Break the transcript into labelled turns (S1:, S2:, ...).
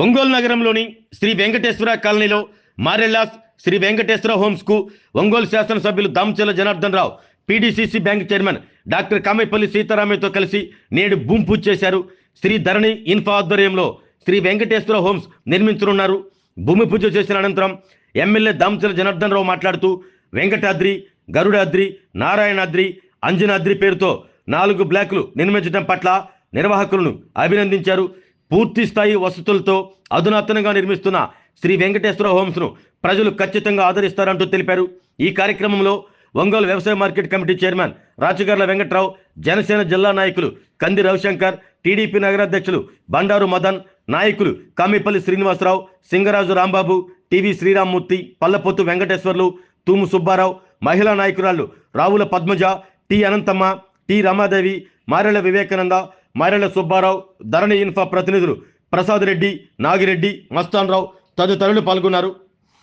S1: ఒంగోలు నగరంలోని శ్రీ వెంకటేశ్వర కాలనీలో మారెల్లాస్ శ్రీ వెంకటేశ్వర హోమ్స్ కు ఒంగోలు శాసనసభ్యులు Damacharla Janardhan Rao, PDCC bank chairman doctor Kamepalli సీతారామయ్యతో కలిసి నేడు భూమి పూజ చేశారు. శ్రీ ధరణి ఇన్ఫా ఆధ్వర్యంలో శ్రీ వెంకటేశ్వర హోమ్స్ నిర్మించనున్నారు. భూమి పూజ చేసిన అనంతరం ఎమ్మెల్యే దామచర్ల జనార్దన్ రావు మాట్లాడుతూ వెంకటాద్రి, గరుడాద్రి, నారాయణాద్రి, అంజనాద్రి పేరుతో 4 బ్లాకులు నిర్మించడం పట్ల నిర్వాహకులను అభినందించారు. పూర్తి స్థాయి వసతులతో అధునాతనంగా నిర్మిస్తున్న శ్రీ వెంకటేశ్వర హోమ్స్ ను ప్రజలు ఖచ్చితంగా ఆదరిస్తారంటూ తెలిపారు. ఈ కార్యక్రమంలో ఒంగోలు వ్యవసాయ market committee chairman Rachagarla Venkatrao, Janasena జిల్లా నాయకులు కంది రవిశంకర్, టీడీపీ నగరాధ్యక్షులు బండారు మదన్, నాయకులు కామేపల్లి శ్రీనివాసరావు, సింగరాజు రాంబాబు, టీవీ శ్రీరామ్మూర్తి, పల్లపొత్తు వెంకటేశ్వర్లు, తూము సుబ్బారావు, మహిళా నాయకురాళ్లు రావుల పద్మజ, టి అనంతమ్మ, టి రమాదేవి, మారెళ్ల వివేకానంద, మారెళ్ల సుబ్బారావు, ధరణి ఇన్ఫా ప్రతినిధులు ప్రసాద్ రెడ్డి, నాగిరెడ్డి, మస్తాన్ రావు తదితరులు పాల్గొన్నారు.